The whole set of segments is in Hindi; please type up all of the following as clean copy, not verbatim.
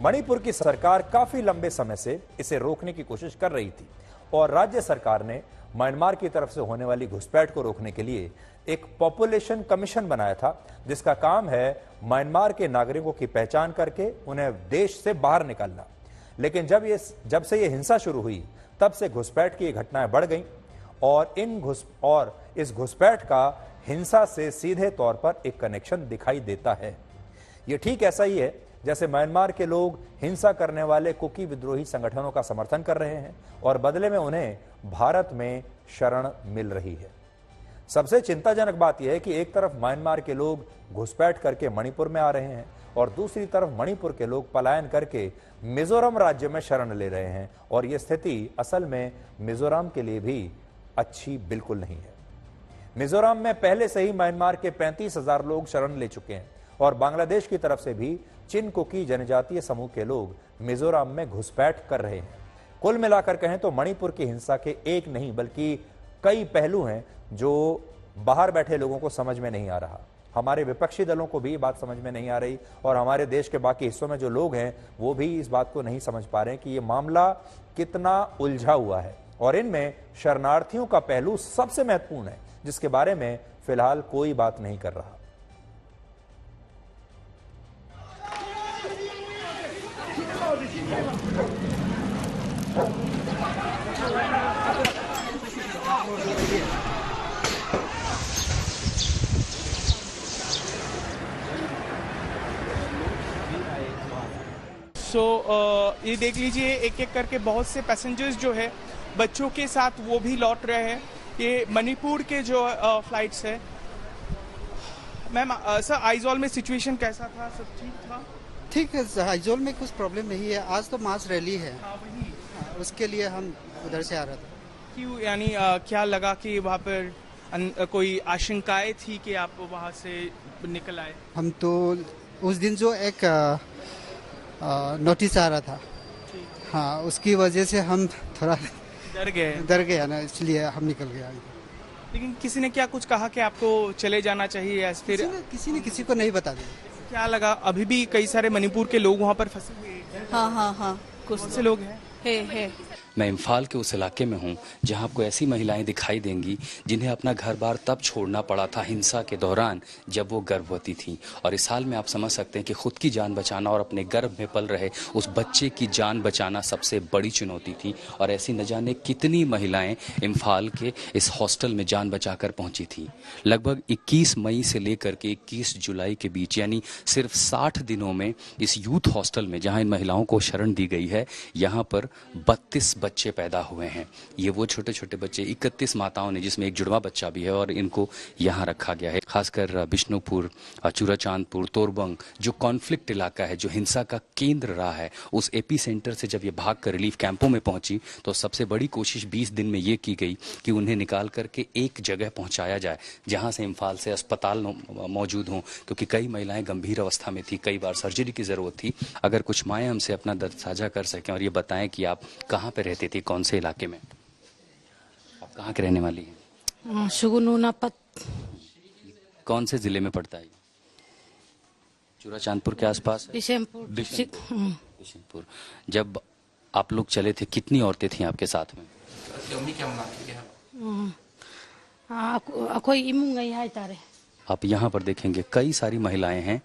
मणिपुर की सरकार काफी लंबे समय से इसे रोकने की कोशिश कर रही थी और राज्य सरकार ने म्यांमार की तरफ से होने वाली घुसपैठ को रोकने के लिए एक पॉपुलेशन कमीशन बनाया था, जिसका काम है म्यांमार के नागरिकों की पहचान करके उन्हें देश से बाहर निकालना। लेकिन जब से ये हिंसा शुरू हुई, तब से घुसपैठ की घटनाएं बढ़ गईं और इस घुसपैठ का हिंसा से सीधे तौर पर एक कनेक्शन दिखाई देता है। ये ठीक ऐसा ही है जैसे म्यांमार के लोग हिंसा करने वाले कुकी विद्रोही संगठनों का समर्थन कर रहे हैं और बदले में उन्हें भारत में शरण मिल रही है। सबसे चिंताजनक बात यह है कि एक तरफ म्यांमार के लोग घुसपैठ करके मणिपुर में आ रहे हैं और दूसरी तरफ मणिपुर के लोग पलायन करके मिजोरम राज्य में शरण ले रहे हैं, और यह स्थिति असल में मिजोरम के लिए भी अच्छी बिल्कुल नहीं है। मिजोरम में पहले से ही म्यांमार के 35,000 लोग शरण ले चुके हैं और बांग्लादेश की तरफ से भी चिन कुकी जनजातीय समूह के लोग मिजोरम में घुसपैठ कर रहे हैं। कुल मिलाकर कहें तो मणिपुर की हिंसा के एक नहीं बल्कि कई पहलू हैं जो बाहर बैठे लोगों को समझ में नहीं आ रहा। हमारे विपक्षी दलों को भी ये बात समझ में नहीं आ रही और हमारे देश के बाकी हिस्सों में जो लोग हैं वो भी इस बात को नहीं समझ पा रहे हैं कि ये मामला कितना उलझा हुआ है, और इनमें शरणार्थियों का पहलू सबसे महत्वपूर्ण है जिसके बारे में फिलहाल कोई बात नहीं कर रहा। ये देख लीजिए एक एक करके बहुत से पैसेंजर्स जो है बच्चों के साथ वो भी लौट रहे हैं। ये मणिपुर के जो फ्लाइट्स है। मैम सर, आइजॉल में सिचुएशन कैसा था? सब ठीक था? ठीक है, आइजॉल में कुछ प्रॉब्लम नहीं है। आज तो मास रैली है। वही उसके लिए हम उधर से आ रहे थे। क्यों, यानी क्या लगा कि वहाँ पर कोई आशंकाएं थी कि आप वहाँ से निकल आए? हम तो उस दिन जो एक नोटिस आ रहा था, हाँ, उसकी वजह से हम थोड़ा डर गया ना, इसलिए हम निकल गया। लेकिन किसी ने क्या कुछ कहा कि आपको चले जाना चाहिए या फिर किसी ने किसी को नहीं बता दिया? क्या लगा? अभी भी कई सारे मणिपुर के लोग वहाँ पर फंसे हुए हैं। हाँ, कुछ से लोग हैं। मैं इम्फाल के उस इलाके में हूँ जहाँ आपको ऐसी महिलाएं दिखाई देंगी जिन्हें अपना घर बार तब छोड़ना पड़ा था हिंसा के दौरान जब वो गर्भवती थी। और इस हाल में आप समझ सकते हैं कि खुद की जान बचाना और अपने गर्भ में पल रहे उस बच्चे की जान बचाना सबसे बड़ी चुनौती थी। और ऐसी न जाने कितनी महिलाएं इम्फाल के इस हॉस्टल में जान बचाकर पहुंची थी। लगभग 21 मई से लेकर के 21 जुलाई के बीच, यानी सिर्फ 60 दिनों में इस यूथ हॉस्टल में जहाँ इन महिलाओं को शरण दी गई है, यहाँ पर 32 बच्चे पैदा हुए हैं। ये वो छोटे छोटे बच्चे, 31 माताओं ने, जिसमें एक जुड़वा बच्चा भी है, और इनको यहाँ रखा गया है। खासकर बिष्णुपुर, चूराचांदपुर, तोरबंग जो कॉन्फ्लिक्ट इलाका है, जो हिंसा का केंद्र रहा है, उस एपी सेंटर से जब ये भाग कर रिलीफ कैंपों में पहुंची तो सबसे बड़ी कोशिश 20 दिन में ये की गई कि उन्हें निकाल करके एक जगह पहुंचाया जाए जहां से इम्फाल से अस्पताल मौजूद हों, क्योंकि कई महिलाएं गंभीर अवस्था में थी, कई बार सर्जरी की जरूरत थी। अगर कुछ माएँ हमसे अपना दर्द साझा कर सकें और ये बताएं कि आप कहाँ पे रहती थी, कौन से इलाके में? आप कहाँ के रहने वाली हैं? सुगुनापत। कौन से जिले में पड़ता है? चूराचांदपुर के आसपास? बिशनपुर। जब आप लोग चले थे कितनी औरतें थी आपके साथ में? आप यहाँ पर देखेंगे कई सारी महिलाएं हैं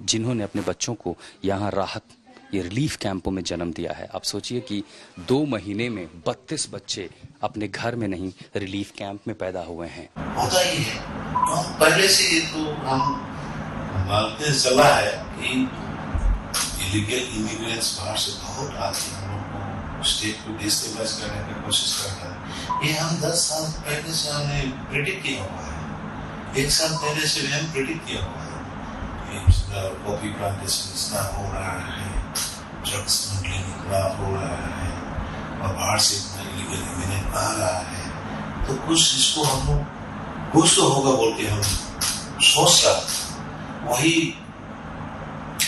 जिन्होंने अपने बच्चों को यहाँ राहत, ये रिलीफ कैंपों में जन्म दिया है। आप सोचिए कि 2 महीने में 32 बच्चे अपने घर में नहीं, रिलीफ कैंप में पैदा हुए हैं। होता ही है, पहले से ये तो हम मानते चला है कि इलीगल इमिग्रेंट्स बाहर से बहुत आते हैं, हम लोग को स्टेट को डिस्टेबलाइज करने की कोशिश करता है। ये हम 10 साल पहले से हमने प्रेडिक्ट किया हुआ है, 1 साल पहले से भी हम प्रेडिक्ट किया हुआ है। कॉफी प्लांटेशन इतना हो रहा है, ड्रग्स स्मगलिंग इतना हो रहा है, और बाहर से इतना इलीगल इमिग्रेंट आ रहा है, तो कुछ इसको हम लोग कुछ तो होगा बोल के हम सोच रहा। वही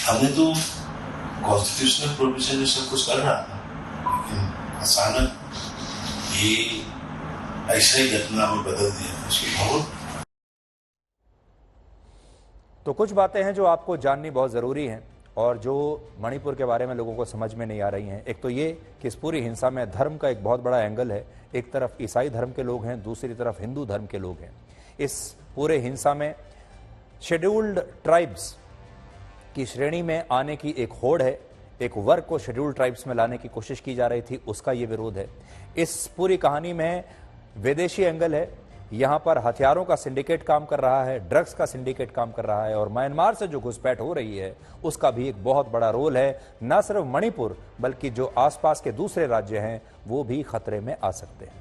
हमने तो कॉन्स्टिट्यूशनल प्रोविजन में सब कुछ कर रहा था, लेकिन अचानक ये ऐसा ही घटना में बदल दिया। उसकी बहुत तो कुछ बातें हैं जो आपको जाननी बहुत ज़रूरी हैं और जो मणिपुर के बारे में लोगों को समझ में नहीं आ रही हैं। एक तो ये कि इस पूरी हिंसा में धर्म का एक बहुत बड़ा एंगल है। एक तरफ ईसाई धर्म के लोग हैं, दूसरी तरफ हिंदू धर्म के लोग हैं। इस पूरे हिंसा में शेड्यूल्ड ट्राइब्स की श्रेणी में आने की एक होड़ है। एक वर्ग को शेड्यूल्ड ट्राइब्स में लाने की कोशिश की जा रही थी, उसका ये विरोध है। इस पूरी कहानी में विदेशी एंगल है। यहां पर हथियारों का सिंडिकेट काम कर रहा है, ड्रग्स का सिंडिकेट काम कर रहा है, और म्यांमार से जो घुसपैठ हो रही है उसका भी एक बहुत बड़ा रोल है। न सिर्फ मणिपुर बल्कि जो आसपास के दूसरे राज्य हैं वो भी खतरे में आ सकते हैं।